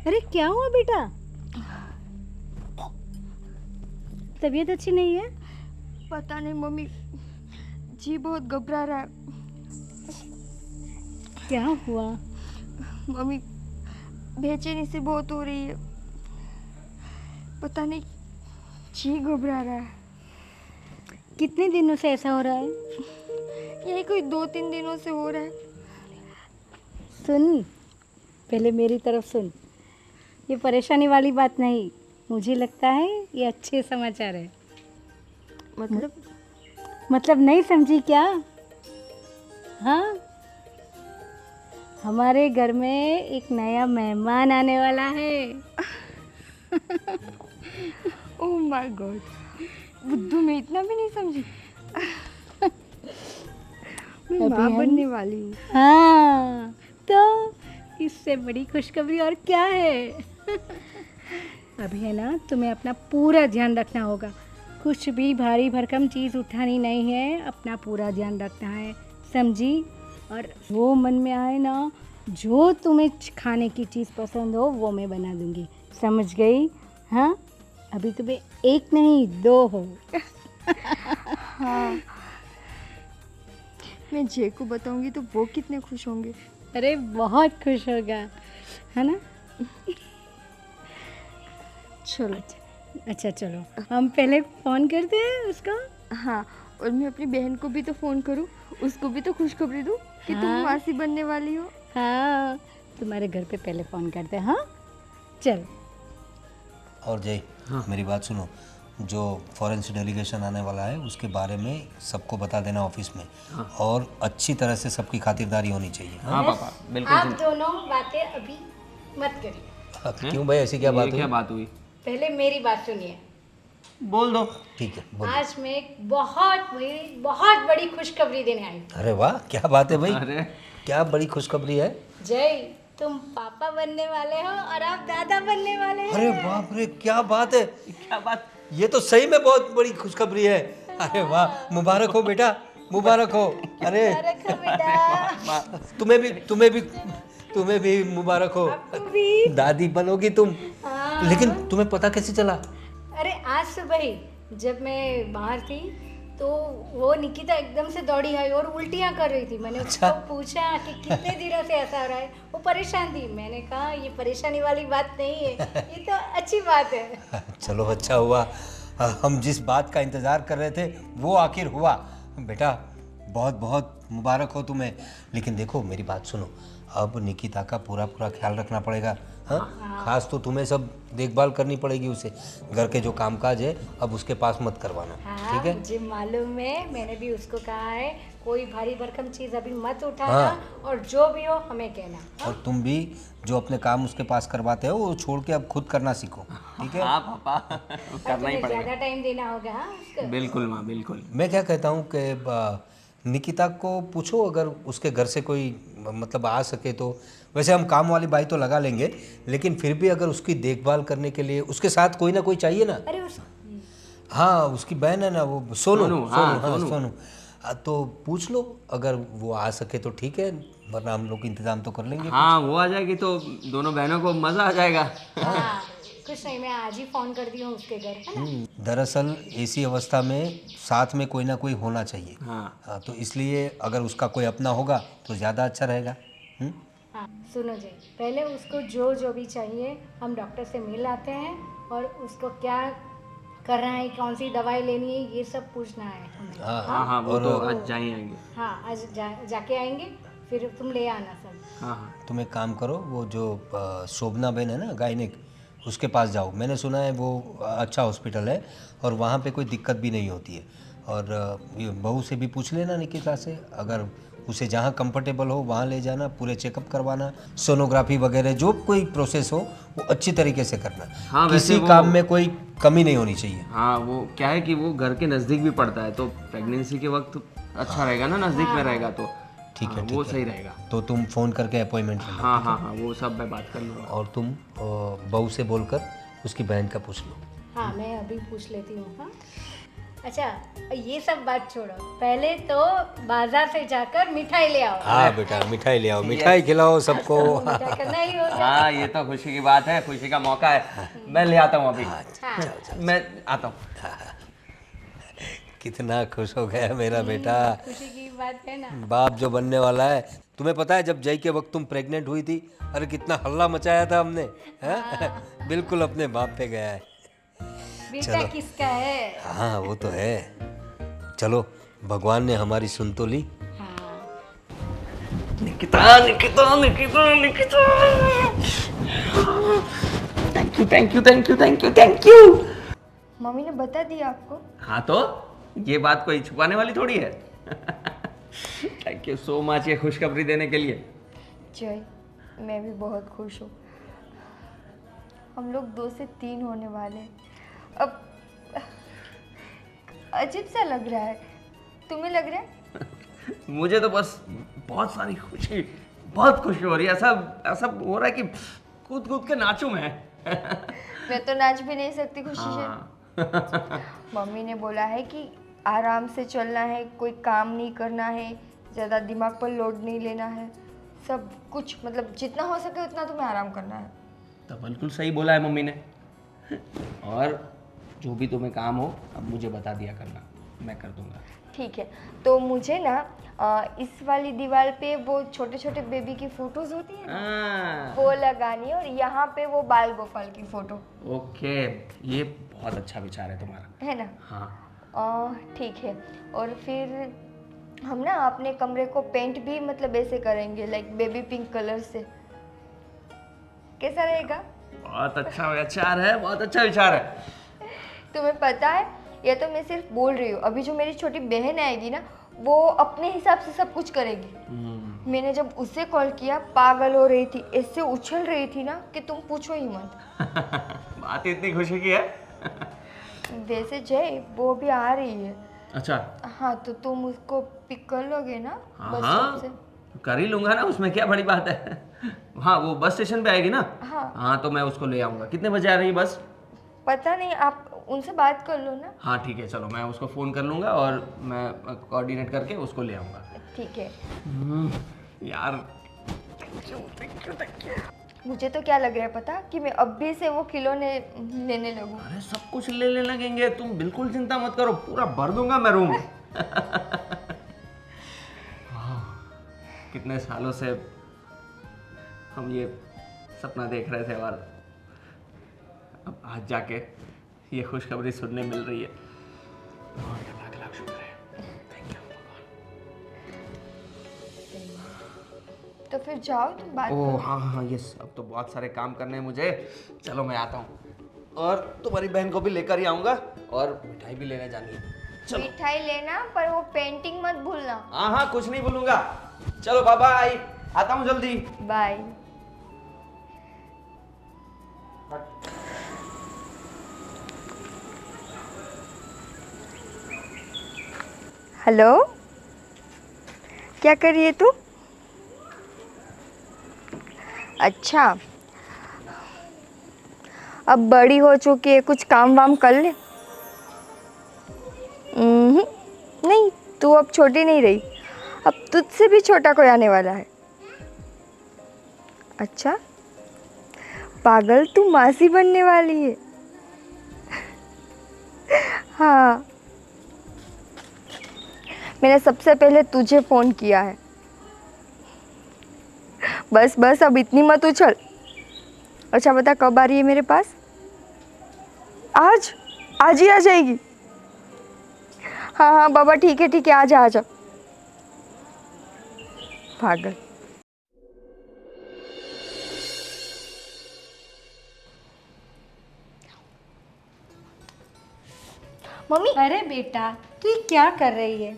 अरे क्या हुआ बेटा? तबीयत अच्छी नहीं है? पता नहीं मम्मी, जी बहुत घबरा रहा है। क्या हुआ? मम्मी बेचैनी से बहुत हो रही है, पता नहीं जी घबरा रहा है। कितने दिनों से ऐसा हो रहा है? यही कोई 2-3 दिनों से हो रहा है। सुन, पहले मेरी तरफ सुन। ये परेशानी वाली बात नहीं, मुझे लगता है ये अच्छे समाचार है। मतलब नहीं समझी क्या? हाँ, हमारे घर में एक नया मेहमान आने वाला है। ओह माय गॉड, बुद्धू मैं इतना भी नहीं समझी। मैं माँ बनने वाली हूँ। हाँ, तो इससे बड़ी खुशखबरी और क्या है? अभी है ना, तुम्हें अपना पूरा ध्यान रखना होगा। कुछ भी भारी भरकम चीज़ उठानी नहीं है, अपना पूरा ध्यान रखना है, समझी? और वो मन में आए ना, जो तुम्हें खाने की चीज़ पसंद हो वो मैं बना दूंगी, समझ गई? हाँ, अभी तुम्हें एक नहीं 2 हो। हाँ, मैं जय को बताऊंगी तो वो कितने खुश होंगे। अरे बहुत खुश होगा, है ना? चलो। अच्छा चलो, हम पहले फ़ोन करते हैं उसको। हाँ, और मैं अपनी बहन को भी तो फ़ोन करूँ, उसको भी तो खुशखबरी दूँ कि तुम हाँ। मासी बनने वाली हो। हाँ, तुम्हारे घर पे पहले फ़ोन करते हैं। हाँ चल। और जय, मेरी बात सुनो, जो फॉरेन से डेलीगेशन आने वाला है उसके बारे में सबको बता देना ऑफिस में। और अच्छी तरह से सबकी खातिरदारी होनी चाहिए। हाँ पापा, बिल्कुल। आप दोनों बातें अभी मत करिए, क्यों भाई, ऐसी क्या बात ये क्या हुई? बात हुई? पहले मेरी बात सुनिए। बोल दो। ठीक है, बोलो। आज मैं एक बहुत बड़ी खुशखबरी देने आई हूँ। अरे वाह, क्या बात है भाई? अरे क्या बड़ी खुशखबरी है? जय, तुम पापा बनने वाले हो और आप दादा बनने वाले हैं। अरे बाप रे, क्या बात है! क्या बात? ये तो सही में बहुत बड़ी खुशखबरी है। अरे वाह, मुबारक हो बेटा, मुबारक हो। अरे रखो बेटा। तुम्हें भी मुबारक हो। आपको भी। दादी बनोगी तुम। हाँ। लेकिन तुम्हें पता कैसे चला? अरे आज सुबह ही जब मैं बाहर थी तो वो निकिता एकदम से दौड़ी आई और उल्टियाँ कर रही थी। मैंने अच्छा। उसको पूछा कि कितने दिनों से ऐसा हो रहा है। वो परेशान थी। मैंने कहा ये परेशानी वाली बात नहीं है, ये तो अच्छी बात है। चलो अच्छा हुआ, हम जिस बात का इंतज़ार कर रहे थे वो आखिर हुआ। बेटा बहुत बहुत मुबारक हो तुम्हें। लेकिन देखो मेरी बात सुनो, अब निकिता का पूरा ख्याल रखना पड़ेगा। हाँ, खास तो तुम्हें सब देखभाल करनी पड़ेगी उसे। घर के जो कामकाज है अब उसके पास मत करवाना। हाँ, ठीक है? मुझे मालूम है, मैंने भी उसको कहा है कोई भारी भरकम चीज़ अभी मत उठाना। हाँ। और जो भी हो हमें कहना। हाँ? और तुम भी जो अपने काम उसके पास करवाते हो वो छोड़ के अब खुद करना सीखो। ठीक है? हाँ पापा, करना ही तुम्हें पड़ेगा। ज़्यादा टाइम देना होगा। हाँ उसको। बिल्कुल माँ, बिल्कुल। मैं क्या कहता हूँ कि निकिता को पूछो अगर उसके घर से कोई मतलब आ सके तो। वैसे हम काम वाली बाई तो लगा लेंगे, लेकिन फिर भी अगर उसकी देखभाल करने के लिए उसके साथ कोई ना कोई चाहिए ना। अरे उस हाँ, उसकी बहन है ना वो सोनू। हाँ, सोनू। सोनू। तो पूछ लो, अगर वो आ सके तो ठीक है, वरना हम लोग इंतजाम तो कर लेंगे। हाँ, वो आ जाएगी तो दोनों बहनों को मज़ा आ जाएगा। हाँ, कुछ नहीं, मैं आज ही फ़ोन कर दी हूँ उसके घर, है ना? दरअसल ऐसी अवस्था में साथ में कोई ना कोई होना चाहिए। हाँ। तो इसलिए अगर उसका कोई अपना होगा तो ज़्यादा अच्छा रहेगा। हाँ सुनो जी, पहले उसको जो भी चाहिए हम डॉक्टर से मिल आते हैं और उसको क्या करना है, कौन सी दवाई लेनी है, ये सब पूछना है हमें। हाँ हाँ, वो तो आज जाएंगे। हाँ आज जाके आएंगे, फिर तुम ले आना सब। हाँ हाँ। तुम एक काम करो, वो जो शोभना बहन है ना गायनिक, उसके पास जाओ। मैंने सुना है वो अच्छा हॉस्पिटल है और वहाँ पे कोई दिक्कत भी नहीं होती है। और ये बहू से भी पूछ लेना निकिता से, अगर उसे जहाँ कंफर्टेबल हो वहाँ ले जाना, पूरे चेकअप करवाना, सोनोग्राफी वगैरह जो कोई प्रोसेस हो वो अच्छी तरीके से करना। हाँ, वैसे किसी वो- काम में कोई कमी नहीं होनी चाहिए। हाँ, वो क्या है कि वो घर के नज़दीक भी पड़ता है तो प्रेगनेंसी के वक्त अच्छा रहेगा ना, नज़दीक में रहेगा तो। ठीक है, हाँ, ठीक वो है। सही रहेगा। तो तुम फ़ोन करके अपॉइंटमेंट ले लो। हाँ हाँ हाँ, वो सब मैं बात कर लूँगा। और तुम बहू से बोलकर उसकी बहन का पूछ लो। हाँ मैं अभी पूछ लेती हूँ। हाँ अच्छा ये सब बात छोड़ो, पहले तो बाजार से जाकर मिठाई ले आओ। हाँ बेटा मिठाई ले आओ, मिठाई खिलाओ सबको। मिठाई करना ही होगा। हाँ ये तो खुशी की बात है, खुशी का मौका है। मैं ले आता हूँ अभी। मैं आता हूँ। कितना खुश हो गया मेरा बेटा, खुशी की बात है ना। बाप जो बनने वाला है। तुम्हें पता है जब जय के वक्त तुम प्रेग्नेंट हुई थी, अरे कितना हल्ला मचाया था हमने, हैं? बिल्कुल अपने बाप पे गया है। बेटा किसका है? हाँ वो तो है। चलो भगवान ने हमारी सुन तो ली। Nikita Nikita Nikita Nikita, thank you thank you thank you thank you thank you. Mummy ने बता दिया आपको? हाँ तो ये बात कोई छुपाने वाली थोड़ी है। थैंक यू सो मच ये खुशखबरी देने के लिए। जय, मैं भी बहुत खुश हूँ। हम लोग 2 से 3 होने वाले हैं। अब अजीब सा लग रहा है, तुम्हें लग रहा है? मुझे तो बस बहुत सारी खुशी, बहुत खुशी हो रही है। ऐसा ऐसा हो रहा है कि कूद कूद के नाचूं मैं। मैं तो नाच भी नहीं सकती खुशी से। मम्मी ने बोला है कि आराम से चलना है, कोई काम नहीं करना है, ज़्यादा दिमाग पर लोड नहीं लेना है, सब कुछ मतलब जितना हो सके उतना तुम्हें आराम करना है। तो बिल्कुल सही बोला है मम्मी ने। और जो भी तुम्हें काम हो अब मुझे बता दिया करना, मैं कर दूंगा। ठीक है, तो मुझे ना इस वाली दीवार पे वो छोटे छोटे बेबी की फोटोज होती है ना, वो लगानी है, और यहाँ पे वो बाल गोपाल की फोटो। ओके, ये बहुत अच्छा विचार है तुम्हारा, है ना? हाँ। ठीक है, और फिर हम ना अपने कमरे को पेंट भी मतलब ऐसे करेंगे, लाइक बेबी पिंक कलर से। कैसा रहेगा? बहुत अच्छा विचार है, बहुत अच्छा विचार है। तुम्हें पता है, ये तो मैं सिर्फ बोल रही हूँ, अभी जो मेरी छोटी बहन आएगी ना, वो अपने हिसाब से सब कुछ करेगी। मैंने जब उसे कॉल किया, पागल हो रही थी, ऐसे उछल रही थी ना कि तुम पूछो ही मत। बात इतनी खुशी की है। वैसे जय, वो भी आ रही है। अच्छा। हाँ, तो तुम उसको पिक कर लोगे ना बस हाँ स्टॉप से? कर ही लूंगा ना, उसमें क्या बड़ी बात है। हाँ वो बस स्टेशन पे आएगी ना? हाँ। हाँ तो मैं उसको ले आऊंगा। कितने बजे आ रही है बस? पता नहीं, आप उनसे बात कर लो ना। हाँ ठीक है, चलो मैं उसको फ़ोन कर लूँगा और मैं कोऑर्डिनेट करके उसको ले आऊँगा। ठीक है। यार थैंक यू। मुझे तो क्या लग रहा है पता, कि मैं अभी से वो खिलौने लेने लगूं। अरे सब कुछ ले लगेंगे, तुम बिल्कुल चिंता मत करो, पूरा भर दूंगा मैं रूम। कितने सालों से हम ये सपना देख रहे थे और अब आज जाके ये खुशखबरी सुनने मिल रही है। भगवान का लाख लाख शुक्र है। थैंक यू भगवान। तो फिर जाओ, तुम बात ओह करो। हाँ यस, अब तो बहुत सारे काम करने हैं मुझे। चलो मैं आता हूँ, और तुम्हारी बहन को भी लेकर ही आऊँगा, और मिठाई भी लेने जानी है। चलो। मिठाई लेना, पर वो पेंटिंग मत भूलना। हाँ कुछ नहीं भूलूंगा। चलो बाय, आता हूँ जल्दी। बाय। हेलो, क्या कर रही है तू? अच्छा, अब बड़ी हो चुकी है, कुछ काम वाम कर ले। नहीं, तू अब छोटी नहीं रही, अब तुझसे भी छोटा कोई आने वाला है। अच्छा, पागल, तू मासी बनने वाली है। हाँ, मैंने सबसे पहले तुझे फ़ोन किया है। बस अब इतनी मत उछल। अच्छा बता, कब आ रही है मेरे पास? आज ही आ जाएगी? हाँ बाबा, ठीक है आजा। पागल। मम्मी, अरे बेटा, तू ये क्या कर रही है?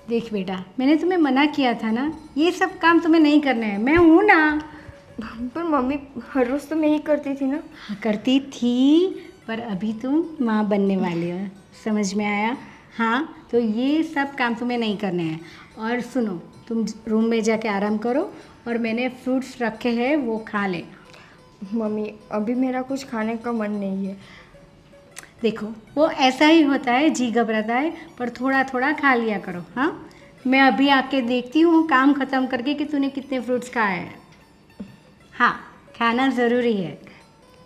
देख बेटा, मैंने तुम्हें मना किया था ना, ये सब काम तुम्हें नहीं करने हैं, मैं हूँ ना। पर मम्मी, हर रोज़ तो मैं ही करती थी ना। हाँ करती थी, पर अभी तुम माँ बनने वाली हो, समझ में आया? हाँ, तो ये सब काम तुम्हें नहीं करने हैं। और सुनो, तुम रूम में जाके आराम करो, और मैंने फ्रूट्स रखे हैं वो खा ले। मम्मी, अभी मेरा कुछ खाने का मन नहीं है। देखो वो ऐसा ही होता है, जी घबराता है, पर थोड़ा थोड़ा खा लिया करो। हाँ, मैं अभी आके देखती हूँ काम ख़त्म करके कि तूने कितने फ्रूट्स खाए हैं। हाँ, खाना ज़रूरी है।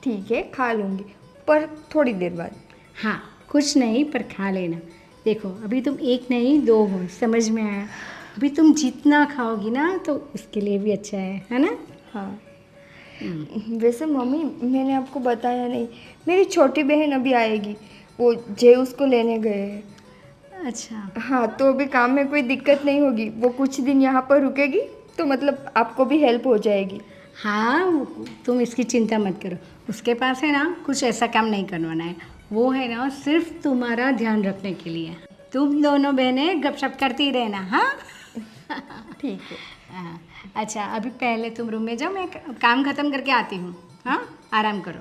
ठीक है, खा लूँगी, पर थोड़ी देर बाद। हाँ, कुछ नहीं पर खा लेना। देखो अभी तुम एक नहीं 2 हो, समझ में आया? अभी तुम जितना खाओगी ना तो उसके लिए भी अच्छा है ना? हाँ। वैसे मम्मी, मैंने आपको बताया नहीं, मेरी छोटी बहन अभी आएगी, वो जय उसको लेने गए हैं। अच्छा, हाँ, तो अभी काम में कोई दिक्कत नहीं होगी, वो कुछ दिन यहाँ पर रुकेगी, तो मतलब आपको भी हेल्प हो जाएगी। हाँ तुम इसकी चिंता मत करो। उसके पास है ना कुछ ऐसा काम नहीं करवाना है, वो है ना सिर्फ तुम्हारा ध्यान रखने के लिए। तुम दोनों बहनें गपशप करती रहना। हाँ ठीक है। हाँ, अच्छा अभी पहले तुम रूम में जाओ, मैं काम ख़त्म करके आती हूँ। हाँ, आराम करो।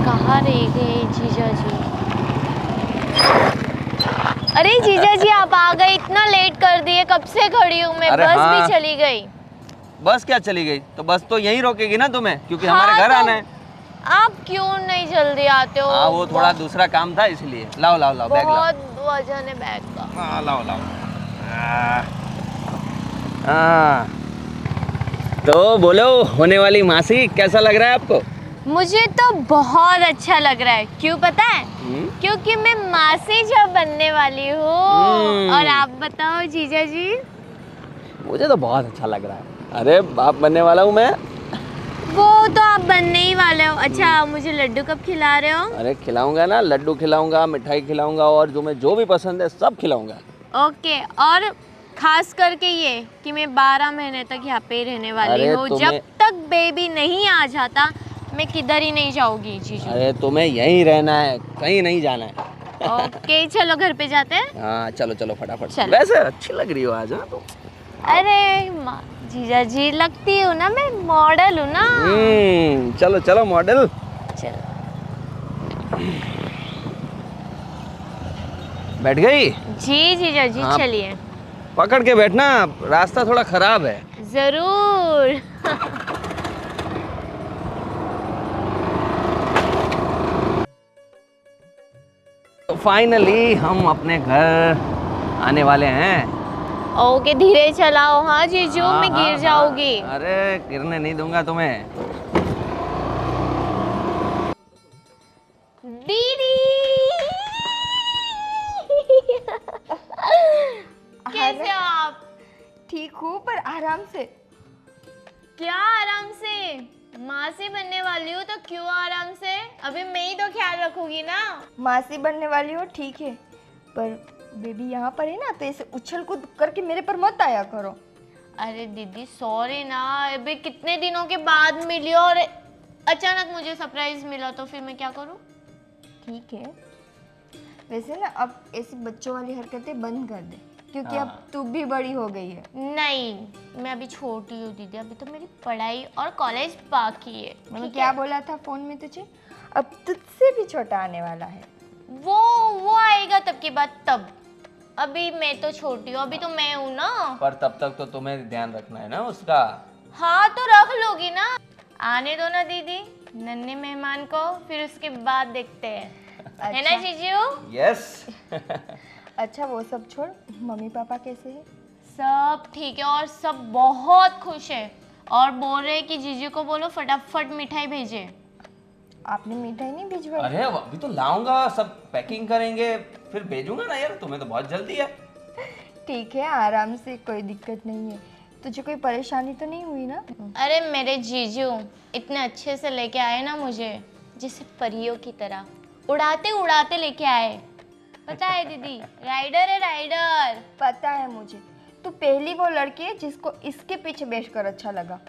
कहाँ रह गए जीजा जी? अरे जीजा जी आप आ गए, इतना लेट कर दिए, कब से खड़ी हूँ मैं। अरे बस हाँ। भी चली गई। बस क्या चली गई? तो बस तो यहीं रोकेगी ना तुम्हें, क्योंकि हाँ, हमारे घर तो आना है। आप क्यों नहीं जल्दी आते हो? हाँ, वो थोड़ा दूसरा काम था इसलिए। लाओ लाओ लाओ बैग लाओ। बहुत वजन है बैग का। हाँ लाओ लाओ। हाँ, तो बोलो होने वाली मासी, कैसा लग रहा है आपको? मुझे तो बहुत अच्छा लग रहा है। क्यों पता है? क्योंकि मैं मासी जब बनने वाली हूँ। और आप बताओ जीजा जी? मुझे तो बहुत अच्छा लग रहा है। अरे बाप बनने वाला हूँ मैं। वो तो आप बनने ही वाले हो। अच्छा मुझे लड्डू कब खिला रहे हो? अरे खिलाऊंगा ना, लड्डू खिलाऊंगा, मिठाई खिलाऊंगा, और जो भी पसंद है सब खिलाऊंगा। ओके, और खास करके ये कि मैं 12 महीने तक यहाँ पे ही रहने वाली अरे हूँ। तुम्हें- जब तक बेबी नहीं आ जाता मैं किधर ही नहीं जाऊंगी जीजू। अरे तुम्हें यहीं रहना है, कहीं नहीं जाना है। ओके चलो घर पे जाते हैं। हाँ चलो चलो फटाफट। चलो। वैसे अच्छी लग रही हो आज। हाँ तो अरे जीजा जी लगती हूँ ना, मैं मॉडल हूँ ना। चलो चलो मॉडल। चलो बैठ गई? जी जीजा जी हाँ। चलिए। पकड़ के बैठना, रास्ता थोड़ा खराब है। जरूर। तो फाइनली हम अपने घर आने वाले हैं। ओके धीरे चलाओ। हाँ जीजू हाँ, मैं हाँ, गिर जाऊंगी। हाँ। अरे गिरने नहीं दूंगा तुम्हें। दीदी कैसे हो आप? ठीक हूँ, पर आराम से। क्या आराम से? माँ से बनने वाली हूँ तो क्यों आराम से? अभी मैं ही तो ख्याल रखूंगी ना। मासी बनने वाली हो ठीक है, पर बेबी यहाँ पर है ना, तो ऐसे उछल कूद करके मेरे पर मत आया करो। अरे दीदी सॉरी ना, अभी कितने दिनों के बाद मिली और अचानक मुझे सरप्राइज मिला, तो फिर मैं क्या करूँ? ठीक है, वैसे ना अब ऐसी बच्चों वाली हरकतें बंद कर दे, क्योंकि अब तू भी बड़ी हो गई है। नहीं मैं अभी छोटी हूँ दीदी, अभी तो मेरी पढ़ाई और कॉलेज बाकी है। मैंने ठीक क्या है? बोला था फोन में तुझे, अब तुझसे भी छोटा आने वाला है। वो आएगा तब की बात तब। अभी मैं तो छोटी हूँ, अभी तो मैं हूँ ना। पर तब तक तो तुम्हें ध्यान रखना है ना उसका। हाँ तो रख लोगी ना। आने दो ना दीदी नन्हे मेहमान को, फिर उसके बाद देखते हैं। है ना जीजू? यस। अच्छा वो सब छोड़, मम्मी पापा कैसे हैं? सब ठीक है और सब बहुत खुश है और बोल रहे हैं कि जीजू को बोलो फटाफट मिठाई भेजे। आपने मिठाई नहीं भिजवाई? अरे अभी तो लाऊंगा, सब पैकिंग करेंगे फिर भेजूंगा ना यार, तुम्हें तो बहुत जल्दी है। ठीक है, आराम से, कोई दिक्कत नहीं है। तुझे कोई परेशानी तो नहीं हुई ना? अरे मेरे जीजू इतने अच्छे से लेके आए ना मुझे, जैसे परियों की तरह उड़ाते उड़ाते लेके आए। पता है दीदी, राइडर है राइडर। पता है मुझे, तू पहली वो लड़की है जिसको इसके पीछे बैठकर अच्छा लगा।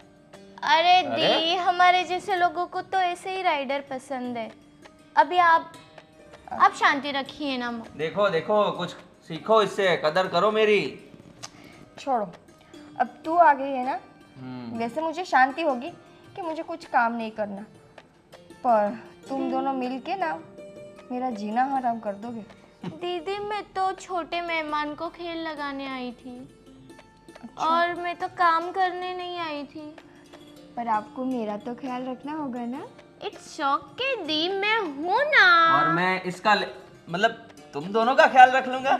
अरे दी हमारे जैसे लोगों को तो ऐसे ही राइडर पसंद है। अभी आप शांति रखिए ना। देखो देखो कुछ सीखो इससे, कदर करो मेरी। छोड़ो, अब तू आ गई है ना, वैसे मुझे शांति होगी कि मुझे कुछ काम नहीं करना, पर तुम दोनों मिलके ना मेरा जीना हराम कर दोगे। दीदी मैं तो छोटे मेहमान को खेल लगाने आई थी। और मैं तो काम करने नहीं आई थी। पर आपको मेरा तो ख्याल रखना होगा ना। इट्स ओके दी, मैं हूँ ना। और मैं इसका मतलब तुम दोनों का ख्याल रख लूंगा।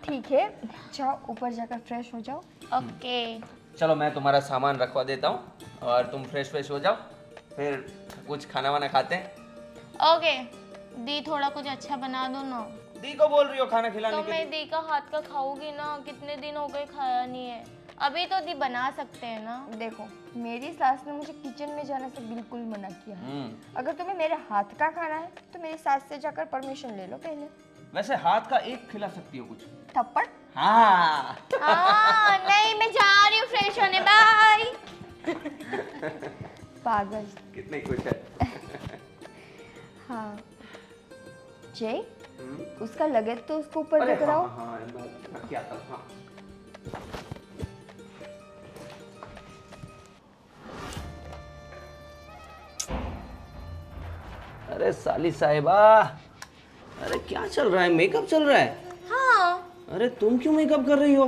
ठीक है, जाओ ऊपर जाकर फ्रेश हो जाओ। ओके। चलो मैं तुम्हारा सामान रखवा देता हूँ और तुम फ्रेश हो जाओ, फिर कुछ खाना वाना खाते हैं। ओके दी, थोड़ा कुछ अच्छा बना दो ना। दी को बोल रही हो खाना खिलाने तो के मैं लिए? दी का हाथ का खाऊंगी ना, कितने दिन हो गए खाया नहीं है। अभी तो दी बना सकते हैं ना। देखो, मेरी सास ने मुझे किचन में जाने से बिल्कुल मना किया है। अगर तुम्हें मेरे हाथ का खाना है तो मेरी सास से जाकर परमिशन ले लो पहले। वैसे हाथ का एक खिला सकती हो कुछ? थप्पड़? हाँ। नहीं, मैं जा रही हूँ फ्रेश होने, बाय। पागल। कितनी खुश है। हाँ जय, उसका लगेज तो उसको ऊपर लेकर आओ। हाँ, मैं क्या आता हूँ, हाँ। अरे साली साहिबा, अरे क्या चल रहा है? मेकअप चल रहा है? हाँ। अरे तुम क्यों मेकअप कर रही हो?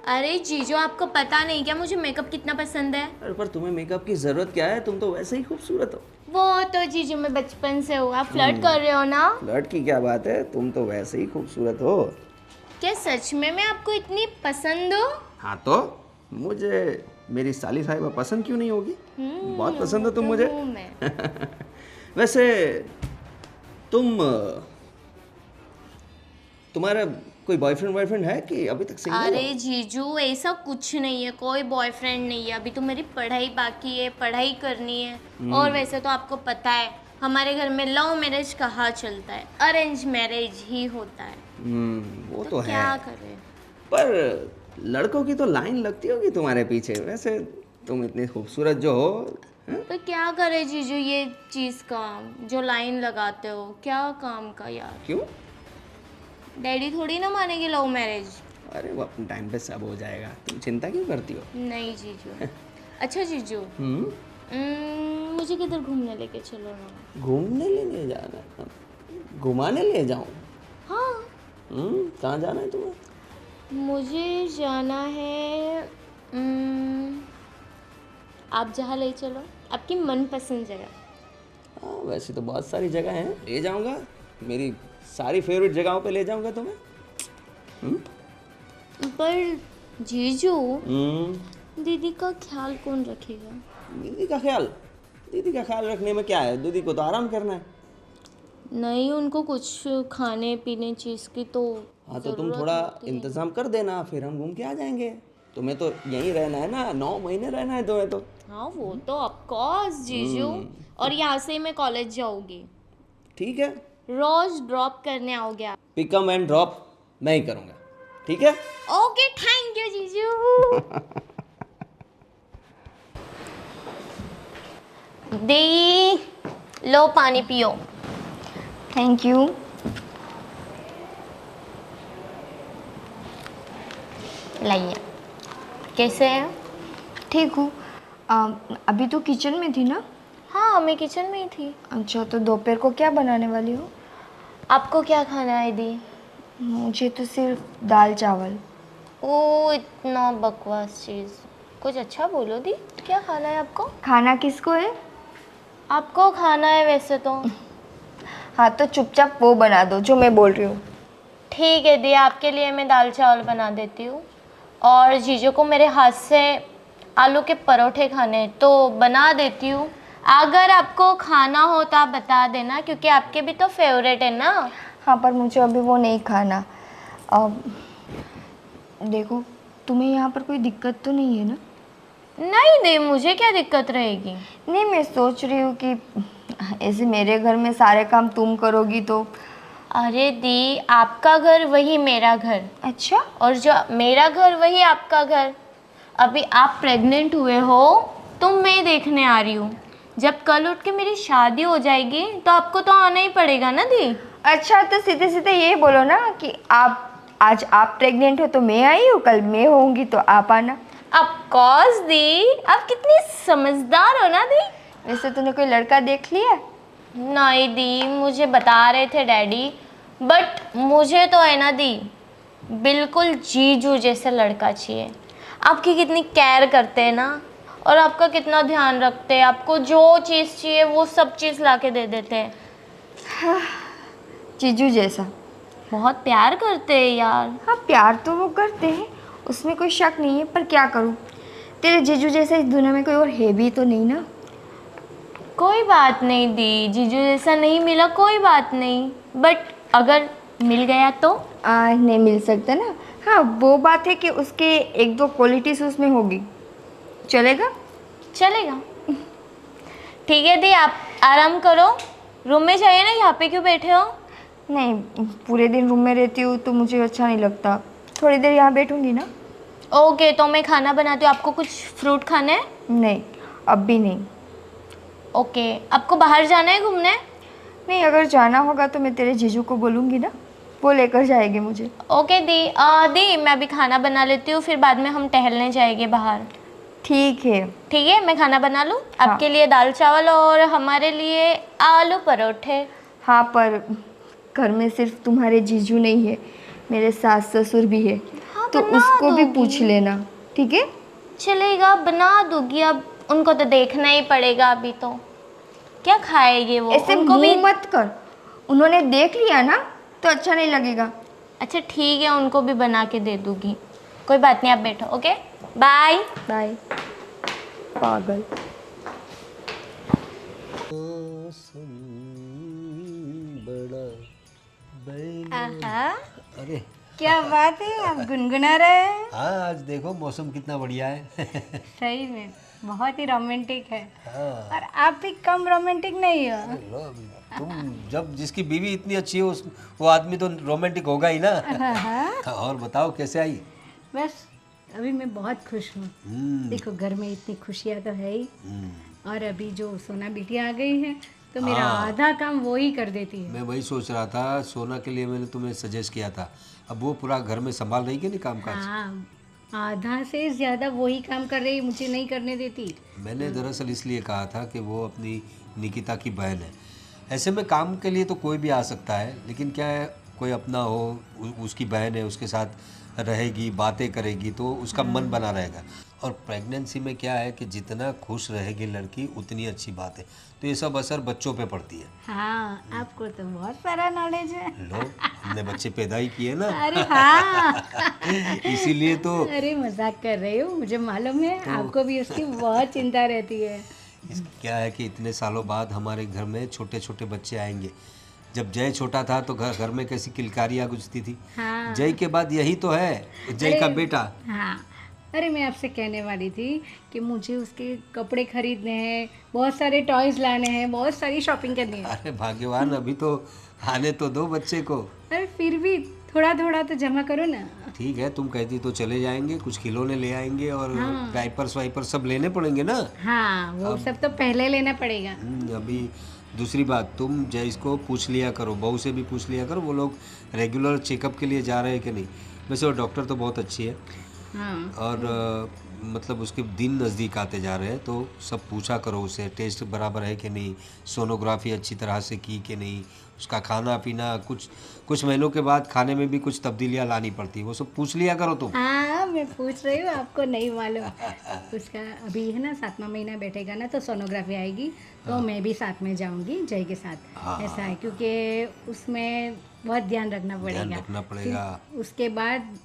अरे जीजू, आपको पता नहीं क्या मुझे मेकअप कितना पसंद है? अरे पर तुम्हें मेकअप की जरूरत क्या है? तुम तो वैसे ही खूबसूरत हो। वो तो जीजू मैं बचपन से हूँ, आप फ्लर्ट कर रहे हो ना? फ्लर्ट की क्या बात है, तुम तो वैसे ही खूबसूरत हो। क्या सच में मैं आपको इतनी पसंद हूँ? हाँ तो मुझे मेरी साली साहिबा पसंद क्यों नहीं होगी? बहुत पसंद हो तुम मुझे। हूँ मैं। वैसे तुम्हारा कोई बॉयफ्रेंड है कि अभी तक सिंगल हो? अरे जीजू, ऐसा कुछ नहीं है, कोई बॉयफ्रेंड नहीं है। अभी तो मेरी पढ़ाई बाकी है, पढ़ाई करनी है। और वैसे तो आपको पता है हमारे घर में लव मैरिज कहाँ चलता है, अरेंज मैरिज ही होता है। वो तो है, क्या करें? पर लड़कों की तो लाइन लगती होगी तुम्हारे पीछे। वैसे तुम इतनी खूबसूरत जो हो, हैं? तो क्या करे जीजू, ये चीज़ का जो लाइन लगाते हो, क्या काम का यार। क्यों? डैडी थोड़ी ना मानेंगे लव मैरिज। अरे वो अपने टाइम पे सब हो जाएगा, तुम चिंता क्यों करती हो? नहीं जीजू। अच्छा जीजू, मुझे किधर घूमने लेके चलो ना। घूमने ले जाना? घुमाने ले जाऊं? हाँ, कहाँ जाना है तुम्हें? मुझे जाना है आप जहाँ ले चलो, आपकी मनपसंद जगह। हाँ वैसे तो बहुत सारी जगह हैं, ले जाऊंगा। मेरी सारी फेवरेट जगहों पे ले जाऊंगा तुम्हें। पर जीजू, हम्म दीदी का ख्याल कौन रखेगा? दीदी का ख्याल रखने में क्या है? दीदी को तो आराम करना है। नहीं, उनको कुछ खाने पीने चीज़ की तो हाँ तो तुम ज़रूरत थोड़ा होती है। इंतजाम कर देना, फिर हम घूम के आ जाएंगे। तुम्हें तो यहीं रहना है ना, 9 महीने रहना है तुम्हें तो। हाँ वो तो ऑफ कोर्स जीजू। और यहाँ से मैं कॉलेज जाऊंगी, ठीक है, रोज ड्रॉप करने आओगे आप? पिकअप एंड ड्रॉप मैं ही करूँगा, ठीक है? ओके, थैंक यू जीजू। दी, लो पानी पियो। Thank you. लाइए। कैसे हैं? ठीक हूँ। अभी तो किचन में थी ना? हाँ, मैं किचन में ही थी। अच्छा, तो दोपहर को क्या बनाने वाली हो? आपको क्या खाना है दी? मुझे तो सिर्फ दाल चावल। ओ, इतना बकवास चीज़। कुछ अच्छा बोलो दी, क्या खाना है आपको? खाना किसको है? आपको खाना है वैसे तो। हाँ तो चुपचाप वो बना दो जो मैं बोल रही हूँ। ठीक है दी, आपके लिए मैं दाल चावल बना देती हूँ। और जीजू को मेरे हाथ से आलू के परोठे खाने हैं, तो बना देती हूँ। अगर आपको खाना हो तो आप बता देना, क्योंकि आपके भी तो फेवरेट है ना। हाँ, पर मुझे अभी वो नहीं खाना। देखो, तुम्हें यहाँ पर कोई दिक्कत तो नहीं है ना? नहीं दी, मुझे क्या दिक्कत रहेगी? नहीं, मैं सोच रही हूँ कि ऐसे मेरे घर में सारे काम तुम करोगी तो। अरे दी, आपका घर वही मेरा घर, अच्छा? और जो मेरा घर वही आपका घर। अभी आप प्रेग्नेंट हुए हो तो मैं देखने आ रही हूँ। जब कल उठ के मेरी शादी हो जाएगी तो आपको तो आना ही पड़ेगा ना दी। अच्छा, तो सीधे सीधे ये बोलो ना कि आज आप प्रेग्नेंट हो तो मैं आई हूँ, कल मैं होंगी तो आप आना। ऑफ कोर्स दी, आप कितनी समझदार हो ना दी। वैसे तूने कोई लड़का देख लिया? नहीं दी, मुझे बता रहे थे डैडी, बट मुझे तो है ना दी, बिल्कुल जीजू जैसा लड़का चाहिए। आपकी कितनी केयर करते हैं ना, और आपका कितना ध्यान रखते हैं। आपको जो चीज़ चाहिए वो सब चीज़ ला के दे देते हैं। जीजू जैसा। बहुत प्यार करते हैं यार। हाँ, प्यार तो वो करते हैं, उसमें कोई शक नहीं है, पर क्या करूँ, तेरे जीजू जैसा इस दुनिया में कोई और है भी तो नहीं ना। कोई बात नहीं दी, जीजू जैसा नहीं मिला कोई बात नहीं, बट अगर मिल गया तो? नहीं मिल सकता ना। हाँ, वो बात है कि उसके एक दो क्वालिटीज उसमें होगी। चलेगा? चलेगा। ठीक है दी, आप आराम करो, रूम में जाइए ना, यहाँ पे क्यों बैठे हो? नहीं, पूरे दिन रूम में रहती हूँ तो मुझे अच्छा नहीं लगता, थोड़ी देर यहाँ बैठूंगी ना। ओके, तो मैं खाना बनाती हूँ। आपको कुछ फ्रूट खाना है? नहीं, अब भी नहीं। ओके, आपको बाहर जाना है घूमने? नहीं, अगर जाना होगा तो मैं तेरे जीजू को बोलूँगी ना, वो लेकर जाएंगे मुझे। ओके दी, दी मैं अभी खाना बना लेती हूँ, फिर बाद में हम टहलने जाएंगे बाहर। ठीक है। ठीक है, मैं खाना बना लूँ? हाँ। आपके लिए दाल चावल और हमारे लिए आलू परोठे। हाँ, पर घर में सिर्फ तुम्हारे जीजू नहीं है, मेरे सास ससुर भी है। हाँ, तो बना उसको भी दूंगी। पूछ लेना, ठीक है? चलेगा, बना दूंगी। अब उनको तो देखना ही पड़ेगा, अभी तो क्या खाएंगे वो? ऐसे उनको भी मुंह मत कर, उन्होंने देख लिया ना तो अच्छा नहीं लगेगा। अच्छा ठीक है, उनको भी बना के दे दूंगी, कोई बात नहीं। आप बैठो। Okay, bye bye. पागल। आहा, अरे क्या बात है, आप गुनगुना रहे हैं। हाँ, आज देखो मौसम कितना बढ़िया है। सही में बहुत ही रोमांटिक है। हाँ, और आप भी कम रोमांटिक नहीं हो। लो अभी, तुम जब जिसकी बीवी इतनी अच्छी हो वो आदमी तो रोमांटिक होगा ही ना। हाँ, और बताओ कैसे आई? बस अभी मैं बहुत खुश हूँ। देखो घर में इतनी खुशियाँ तो है ही, और अभी जो सोना बिटिया आ गई है तो मेरा हाँ। आधा काम वो ही कर देती है। मैं वही सोच रहा था, सोना के लिए मैंने तुम्हें सजेस्ट किया था। अब वो पूरा घर में संभाल रही कि नहीं काम काज? हाँ, आधा से ज़्यादा वही काम कर रही, मुझे नहीं करने देती। मैंने दरअसल इसलिए कहा था कि वो अपनी निकिता की बहन है। ऐसे में काम के लिए तो कोई भी आ सकता है, लेकिन क्या है, कोई अपना हो, उसकी बहन है, उसके साथ रहेगी, बातें करेगी तो उसका मन बना रहेगा। और प्रेगनेंसी में क्या है कि जितना खुश रहेगी लड़की उतनी अच्छी बात है। तो ये सब असर बच्चों पे पड़ती है। हाँ, आपको तो बहुत सारा नॉलेज है। लो, हमने बच्चे पैदा ही किए ना। अरे हाँ। इसीलिए तो अरे मजाक कर रही हो, मुझे मालूम है आपको भी उसकी बहुत चिंता रहती है। क्या है कि इतने सालों बाद हमारे घर में छोटे छोटे बच्चे आएंगे। जब जय छोटा था तो घर घर में कैसी किलकारियाँ गुजती थी। हाँ। जय के बाद यही तो है, जय का बेटा। हाँ, अरे मैं आपसे कहने वाली थी कि मुझे उसके कपड़े खरीदने हैं, बहुत सारे टॉयज लाने हैं, बहुत सारी शॉपिंग करनी है। अरे भाग्यवान, अभी तो आने तो दो बच्चे को। अरे फिर भी थोड़ा थोड़ा तो जमा करो ना। ठीक है, तुम कहती तो चले जाएंगे, कुछ खिलौने ले आएंगे और डायपर्स वाइपर्स सब लेने पड़ेंगे ना। हाँ, वो सब तो पहले लेना पड़ेगा। अभी दूसरी बात, तुम जयस को पूछ लिया करो, बहू से भी पूछ लिया करो वो लोग रेगुलर चेकअप के लिए जा रहे हैं कि नहीं। वैसे वो डॉक्टर तो बहुत अच्छी है। हाँ, और मतलब उसके दिन नज़दीक आते जा रहे हैं, तो सब पूछा करो उसे, टेस्ट बराबर है कि नहीं, सोनोग्राफी अच्छी तरह से की कि नहीं, उसका खाना पीना, कुछ महीनों के बाद खाने में भी कुछ तब्दीलियाँ लानी पड़ती है, वो सब पूछ लिया करो तुम। हाँ, मैं पूछ रही हूँ, आपको नहीं मालूम। उसका अभी है ना 7वां महीना बैठेगा ना तो सोनोग्राफी आएगी, तो मैं भी साथ में जाऊंगी जय के साथ। ऐसा है क्योंकि उसमें बहुत ध्यान रखना पड़ेगा। फिर उसके बाद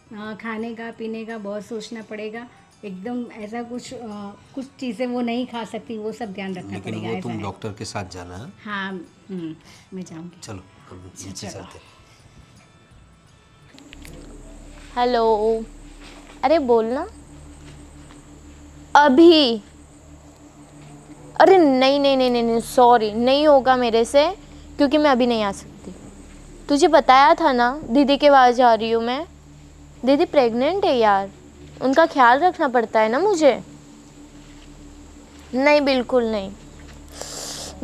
खाने का पीने का बहुत सोचना पड़ेगा। एकदम ऐसा कुछ चीज़ें वो नहीं खा सकती, वो सब ध्यान रखना लेकिन पड़ेगा। वो ऐसा तुम है। डॉक्टर के साथ जाना है। हाँ, मैं जाऊंगी। चलो हम नीचे चलते हैं। हेलो, अरे बोलना अभी। अरे नहीं नहीं नहीं नहीं नहीं, सॉरी, नहीं होगा मेरे से, क्योंकि मैं अभी नहीं आ सकती। तुझे बताया था ना दीदी के पास जा रही हूँ मैं। दीदी प्रेग्नेंट है यार, उनका ख्याल रखना पड़ता है ना मुझे। नहीं, बिल्कुल नहीं,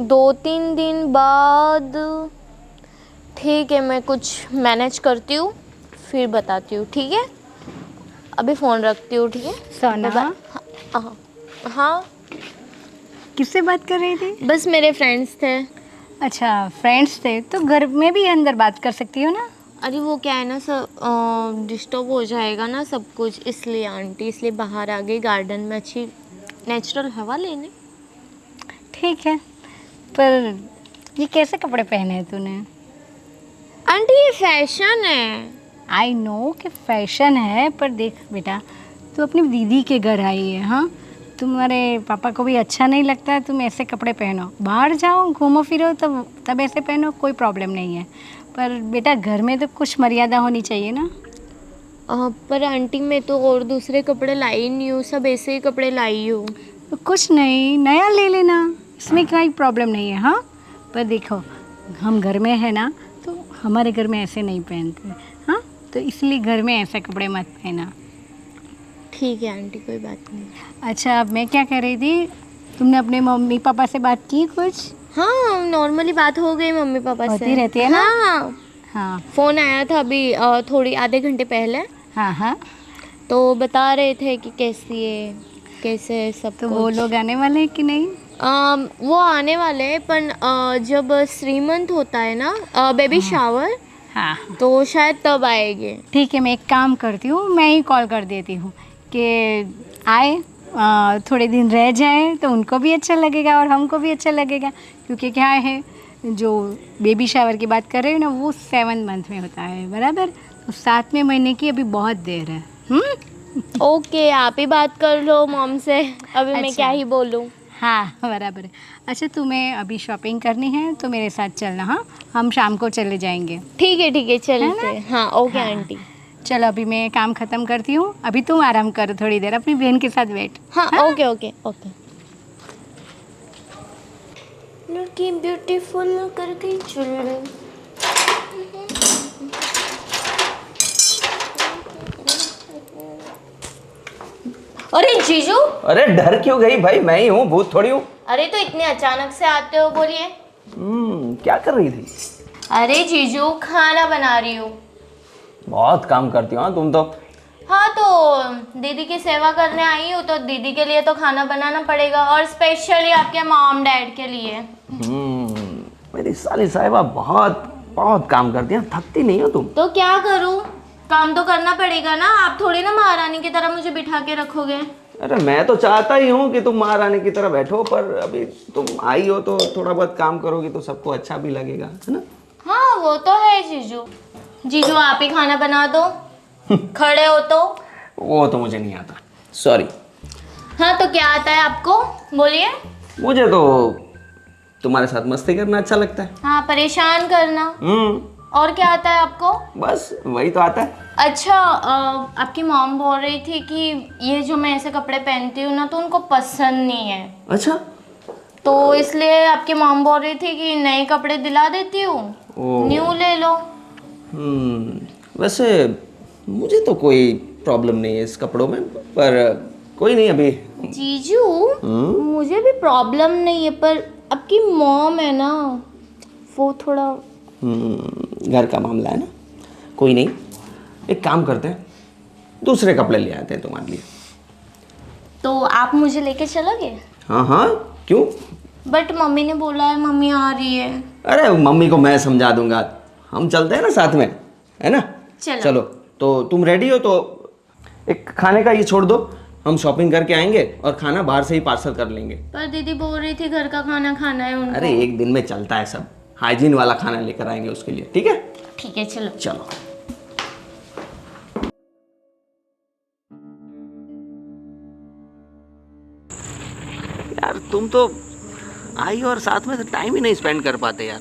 2-3 दिन बाद। ठीक है, मैं कुछ मैनेज करती हूँ, फिर बताती हूँ, ठीक है? अभी फ़ोन रखती हूँ, ठीक है? सोना, हाँ, हाँ, किससे बात कर रही थी? बस मेरे फ्रेंड्स थे। अच्छा, फ्रेंड्स थे तो घर में भी अंदर बात कर सकती हो ना। अरे वो क्या है ना सब डिस्टर्ब हो जाएगा ना सब कुछ, इसलिए आंटी, इसलिए बाहर आ गई गार्डन में अच्छी नेचुरल हवा लेने। ठीक है, पर ये कैसे कपड़े पहने हैं तूने? आंटी ये फैशन है। आई नो कि फैशन है, पर देख बेटा, तू अपनी दीदी के घर आई है। हाँ, तुम्हारे पापा को भी अच्छा नहीं लगता है तुम ऐसे कपड़े पहनो। बाहर जाओ, घूमो फिरो, तब ऐसे पहनो, कोई प्रॉब्लम नहीं है। पर बेटा घर में तो कुछ मर्यादा होनी चाहिए ना। पर आंटी मैं तो और दूसरे कपड़े लाई नहीं हूँ, सब ऐसे ही कपड़े लाई हूँ। तो कुछ नहीं, नया ले लेना, इसमें कोई प्रॉब्लम नहीं है। हाँ, पर देखो हम घर में है ना, तो हमारे घर में ऐसे नहीं पहनते। हाँ, तो इसलिए घर में ऐसे कपड़े मत पहना। ठीक है आंटी, कोई बात नहीं। अच्छा, अब मैं क्या कह रही थी, तुमने अपने मम्मी पापा से बात की कुछ? हाँ, नॉर्मली बात हो गई मम्मी पापा से। होती रहती है ना? हाँ हाँ फ़ोन आया था अभी थोड़ी आधे घंटे पहले, हाँ हाँ। तो बता रहे थे कि कैसी है, कैसे है सब तो कुछ। वो लोग आने वाले हैं कि नहीं? वो आने वाले हैं, पर जब श्रीमंत होता है ना, बेबी शावर, हाँ तो शायद तब आएंगे। ठीक है, मैं एक काम करती हूँ, मैं ही कॉल कर देती हूँ कि आए, थोड़े दिन रह जाए तो उनको भी अच्छा लगेगा और हमको भी अच्छा लगेगा। क्योंकि क्या है, जो बेबी शावर की बात कर रहे हो ना, वो 7 मंथ में होता है, बराबर? तो 7वें महीने की अभी बहुत देर है। ओके, आप ही बात कर लो मॉम से, अभी मैं अच्छा। क्या ही बोलूँ। हाँ बराबर है। अच्छा, तुम्हें अभी शॉपिंग करनी है तो मेरे साथ चलना। हाँ, हम शाम को चले जाएंगे। ठीक है चलते हैं। हाँ ओके हाँ। आंटी। चलो, अभी मैं काम ख़त्म करती हूँ, अभी तुम आराम करो थोड़ी देर, अपनी बहन के साथ बैठ। हाँ ओके ओके ओके। लड़की ब्यूटीफुल कर गई चुल। अरे जीजू, अरे डर क्यों गई भाई, मैं ही हूँ, भूत थोड़ी हूँ। अरे तो इतने अचानक से आते हो, बोलिए। क्या कर रही थी? अरे जीजू, खाना बना रही हूँ। बहुत काम करती हो हाँ तुम तो। हाँ, तो दीदी की सेवा करने आई हूँ, तो दीदी के लिए तो खाना बनाना पड़ेगा, और स्पेशली आपके मॉम डैड के लिए। मेरी साली साहिबा बहुत बहुत काम करती है, थकती नहीं हो तुम? तो क्या करूँ, काम तो करना पड़ेगा ना, आप थोड़ी ना महारानी की तरह मुझे बिठा के रखोगे। अरे मैं तो चाहता ही हूँ कि तुम महारानी की तरह बैठो, पर अभी तुम आई हो तो थोड़ा बहुत काम करोगी तो सबको अच्छा भी लगेगा, है ना? हाँ वो तो है जीजू। जीजू आप ही खाना बना दो, खड़े हो तो। वो तो मुझे नहीं आता, सॉरी। हाँ तो क्या आता है आपको, बोलिए। मुझे तो तुम्हारे साथ मस्ती करना अच्छा लगता है। हाँ, परेशान करना। और क्या आता है आपको? बस वही तो आता है। अच्छा, आपकी मॉम बोल रही थी कि ये जो मैं ऐसे कपड़े पहनती हूँ ना, तो उनको पसंद नहीं है। अच्छा, तो इसलिए आपकी मॉम बोल रही थी कि नए कपड़े दिला देती हूँ, न्यू ले लो। वैसे मुझे तो कोई प्रॉब्लम नहीं है इस कपड़ों में, पर कोई नहीं अभी। जीजू, मुझे भी प्रॉब्लम नहीं है, पर आपकी मॉम है ना, वो थोड़ा घर का मामला है ना, कोई नहीं, एक काम करते हैं, दूसरे कपड़े ले आते हैं तुम्हारे लिए। तो आप मुझे लेके चलोगे? हाँ हाँ, क्यों? बट मम्मी ने बोला है, मम्मी आ रही है। अरे मम्मी को मैं समझा दूंगा, हम चलते हैं ना साथ में, है ना? चलो, तो तुम रेडी हो तो एक खाने का ये छोड़ दो, हम शॉपिंग करके आएंगे और खाना बाहर से ही पार्सल कर लेंगे। पर दीदी बोल रही थी घर का खाना खाना है उनको। अरे एक दिन में चलता है सब, हाइजीन वाला खाना लेकर आएंगे उसके लिए, ठीक है? ठीक है चलो। चलो। यार तुम तो आई और साथ में टाइम ही नहीं स्पेंड कर पाते यार।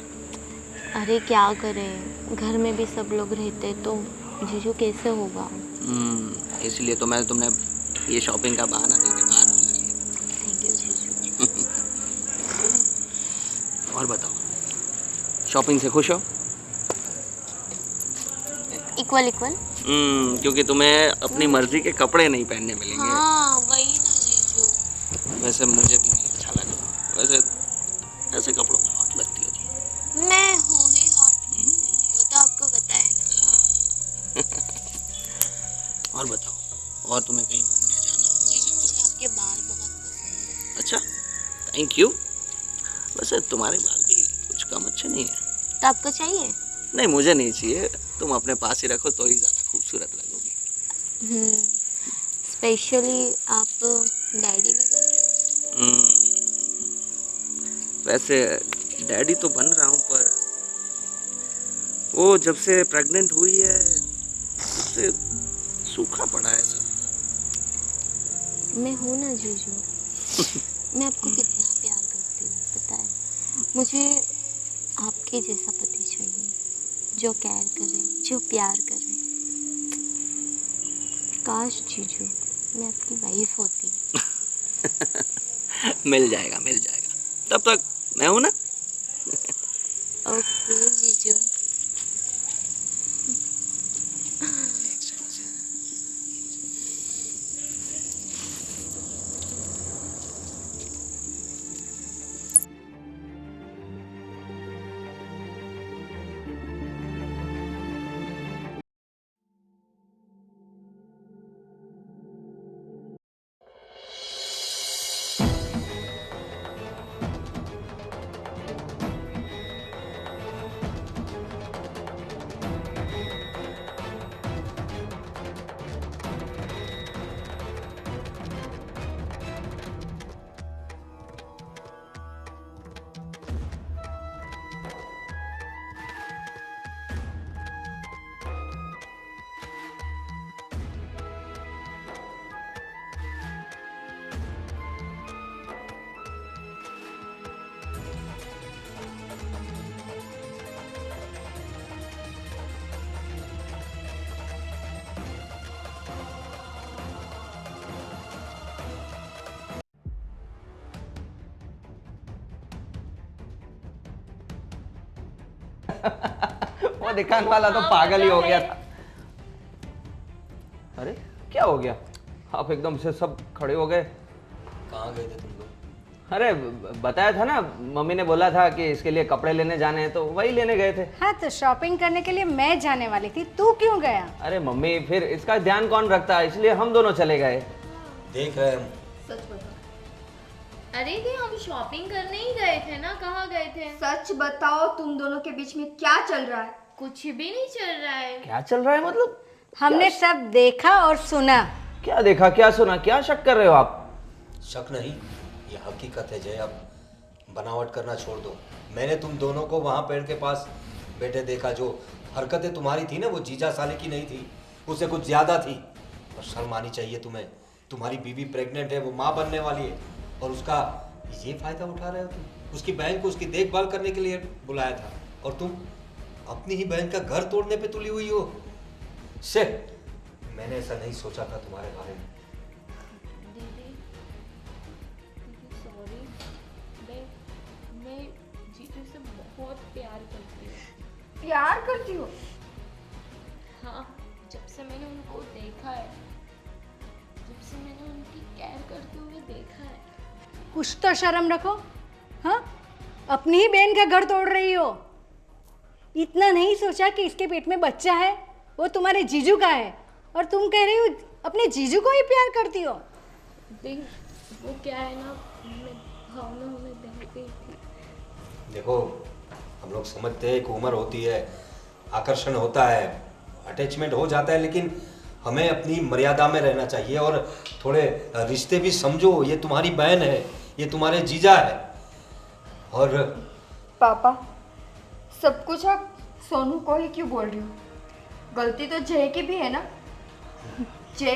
अरे क्या करें, घर में भी सब लोग रहते तो जीजू कैसे होगा। इसलिए तो मैंने तुमने ये शॉपिंग का बहाना देके बाहर बुला लिया। थैंक यू जीजू। और बताओ, शॉपिंग से खुश हो? Equal equal. क्योंकि तुम्हें अपनी मर्जी के कपड़े नहीं पहनने मिलेंगे। हाँ वही ना जीजू। वैसे मुझे भी नहीं अच्छा लगा, वैसे ऐसे कपड़ों में हॉट लगती हो तुम। मैं हूँ ही हॉट, वो तो आपको पता है ना। और बताओ, और तुम्हें कहीं घूमने जाना हो? जीजू मुझे आपके बाल बहुत पसंद है। अच्छा, थैंक यू। वैसे तुम्हारे बाल भी कुछ कम अच्छे नहीं है। तो आपको चाहिए? नहीं मुझे नहीं चाहिए, तुम अपने पास ही रखो तो ही ज़्यादा खूबसूरत लगोगी। स्पेशली आप डैडी भी बन रहे हो। वैसे डैडी तो बन रहा हूँ, पर वो जब से प्रेग्नेंट हुई है उससे सूखा पड़ा है सब। मैं हूँ ना जीजू, मैं आपको कितना प्यार करती हूँ पता है। मुझे आपके जैसा पति चाहिए, जो केयर करे, जो प्यार करे। काश जीजू मैं आपकी वाइफ होती। मिल जाएगा मिल जाएगा, तब तक मैं हूं ना। ओके जीजू। वो दिखाने वाला तो पागल ही हो गया था। अरे क्या हो गया, आप एकदम से सब खड़े हो गए? कहाँ गए थे तुम लोग? अरे बताया था ना, मम्मी ने बोला था कि इसके लिए कपड़े लेने जाने हैं, तो वही लेने गए थे। हाँ तो शॉपिंग करने के लिए मैं जाने वाली थी, तू क्यों गया? अरे मम्मी फिर इसका ध्यान कौन रखता है, इसलिए हम दोनों चले गए। देख रहे हम। अरे दी हम शॉपिंग करने ही गए थे ना, कहाँ गए थे? सच बताओ तुम दोनों के बीच में क्या चल रहा है? कुछ भी नहीं चल रहा है। क्या चल रहा है मतलब? हमने सब देखा और सुना। क्या देखा क्या सुना, क्या शक कर रहे हो आप? शक नहीं, ये हकीकत है जय। अब बनावट करना छोड़ दो। मैंने तुम दोनों को वहाँ पेड़ के पास बैठे देखा। जो हरकतें तुम्हारी थी ना, वो जीजा साले की नहीं थी, उससे कुछ ज़्यादा थी। और शर्म आनी चाहिए तुम्हें। तुम्हारी बीवी प्रेग्नेंट है, वो माँ बनने वाली है, और उसका ये फ़ायदा उठा रहे हो तुम। उसकी बहन को उसकी देखभाल करने के लिए बुलाया था, और तुम अपनी ही बहन का घर तोड़ने पे तुली हुई हो। से मैंने ऐसा नहीं सोचा था तुम्हारे बारे में। दीदी सॉरी, मैं जीजू से बहुत प्यार करती हूँ। प्यार करती हो? हाँ, जब से मैंने उनको देखा है, जब से मैंने उनकी केयर करते हुए देखा है। कुछ तो शर्म रखो। हाँ, अपनी ही बहन का घर तोड़ रही हो। इतना नहीं सोचा कि इसके पेट में बच्चा है, वो तुम्हारे जीजू का है, और तुम कह रही हो अपने जीजू को ही प्यार करती हो। देख वो क्या है ना, मैं भावनाओं में बह गई थी। देखो, हम लोग समझते हैं एक उम्र होती है, आकर्षण होता है, अटैचमेंट हो जाता है, लेकिन हमें अपनी मर्यादा में रहना चाहिए। और थोड़े रिश्ते भी समझो। ये तुम्हारी बहन है, ये तुम्हारे जीजा है। और पापा, सब कुछ आप सोनू को ही क्यों बोल रही हो? गलती तो जय की भी है ना? जय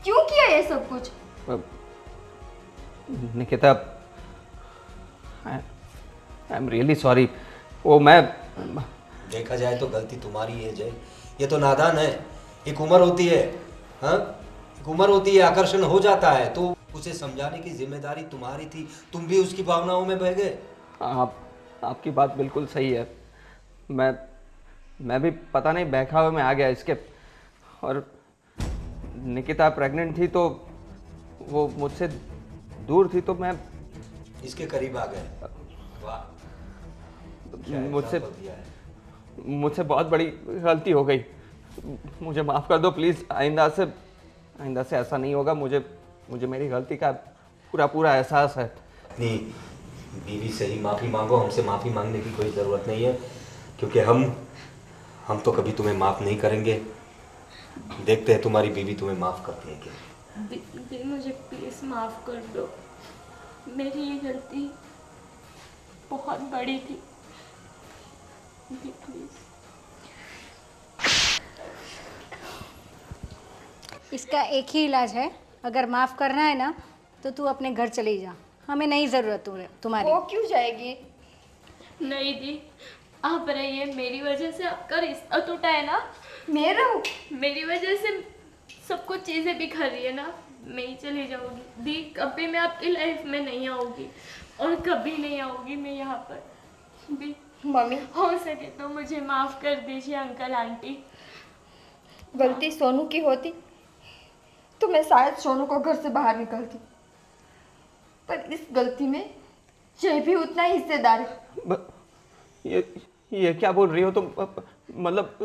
क्यों किया ये सब कुछ? Nikita, I am really sorry. वो मैं देखा जाए तो गलती तुम्हारी है जय। ये तो नादान है। एक उम्र होती है, हाँ, एक उम्र होती है, आकर्षण हो जाता है, तो उसे समझाने की जिम्मेदारी तुम्हारी थी। तुम भी उसकी भावनाओं में बह गए। आपकी बात बिल्कुल सही है। मैं भी पता नहीं बहकावे में आ गया इसके। और निकिता प्रेग्नेंट थी तो वो मुझसे दूर थी, तो मैं इसके करीब आ गए। वाह, क्या मुझसे example दिया है। मुझसे बहुत बड़ी गलती हो गई। मुझे माफ़ कर दो प्लीज़। आइंदा से ऐसा नहीं होगा। मुझे मेरी गलती का पूरा एहसास है। अपनी बीवी से ही माफ़ी मांगो, हमसे माफ़ी मांगने की कोई ज़रूरत नहीं है। क्योंकि हम तो कभी तुम्हें माफ़ नहीं करेंगे। देखते हैं तुम्हारी बीवी तुम्हें माफ़ करती है क्या। दी मुझे प्लीज़ माफ़ कर दो, मेरी ये गलती बहुत बड़ी थी। दी प्लीज़। इसका एक ही इलाज है, अगर माफ़ करना है ना तो तू अपने घर चली जा, हमें नहीं ज़रूरत तुम्हारी। वो क्यों जाएगी? नहीं दी, आप रहिए, मेरी वजह से आपका रिश्ता टूटा है ना, मेरा? मेरी वजह से सब कुछ चीज़ें बिखर रही है ना, मैं ही चली जाऊंगी। दी कभी मैं आपकी लाइफ में नहीं आऊंगी और कभी नहीं आऊंगी मैं यहाँ पर। दी मम्मी, हो सके तो मुझे माफ़ कर दीजिए अंकल आंटी। गलती सोनू की होती तो मैं शायद सोनू को घर से बाहर निकलती, पर इस गलती में जय भी उतना ही हिस्सेदार है। ये क्या बोल रही हो तुम? मतलब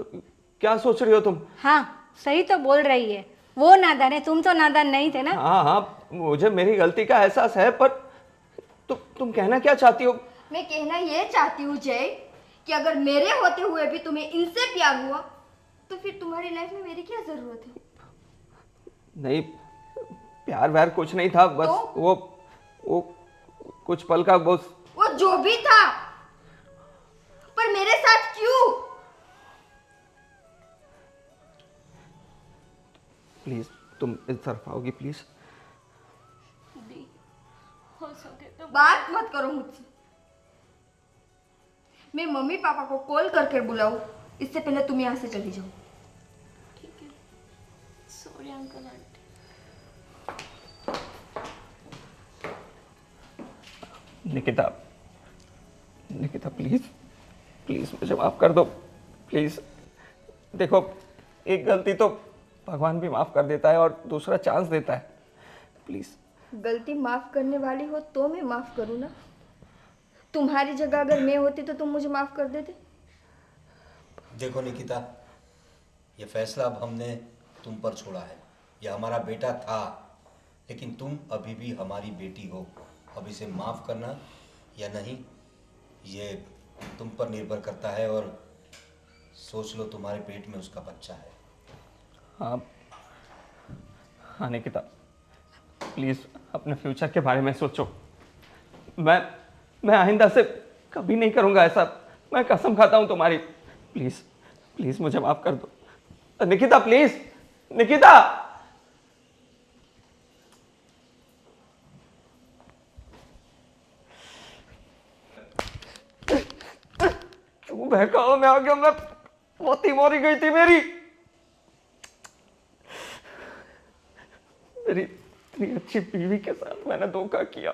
क्या सोच रही हो तुम? हाँ सही तो बोल रही है, वो नादान है, तुम तो नादान नहीं थे ना। हाँ हाँ, मुझे मेरी गलती का एहसास है, पर तुम कहना क्या चाहती हो? मैं कहना ये चाहती हूँ जय कि अगर मेरे होते हुए भी तुम्हें इनसे प्यार हुआ तो फिर तुम्हारी लाइफ में मेरी क्या जरूरत है? नहीं, प्यार व्यार कुछ नहीं था, बस तो? वो कुछ पल का बस। वो जो भी था, पर मेरे साथ क्यों? प्लीज तुम इस तरफ आओगी प्लीज? दी हो सके तो बात मत करो मुझसे। मैं मम्मी पापा को कॉल करके बुलाऊं इससे पहले तुम यहाँ से चली जाओ। ठीक है, sorry uncle aunty. Nikita please please मुझे माफ कर दो प्लीज। देखो, एक गलती तो भगवान भी माफ कर देता है और दूसरा चांस देता है। प्लीज। गलती माफ करने वाली हो तो मैं माफ करूँ ना? तुम्हारी जगह अगर मैं होती तो तुम मुझे माफ कर देते? देखो निकिता, ये फैसला अब हमने तुम पर छोड़ा है। ये हमारा बेटा था, लेकिन तुम अभी भी हमारी बेटी हो। अब इसे माफ़ करना या नहीं ये तुम पर निर्भर करता है। और सोच लो, तुम्हारे पेट में उसका बच्चा है। हाँ हाँ निकिता, प्लीज अपने फ्यूचर के बारे में सोचो। मैं आइंदा से कभी नहीं करूँगा ऐसा, मैं कसम खाता हूँ तुम्हारी। प्लीज प्लीज मुझे माफ कर दो निकिता, प्लीज निकिता। क्यों बहकावा में आ गया मैं? मोती मोरी गई थी मेरी इतनी अच्छी बीवी के साथ मैंने धोखा किया।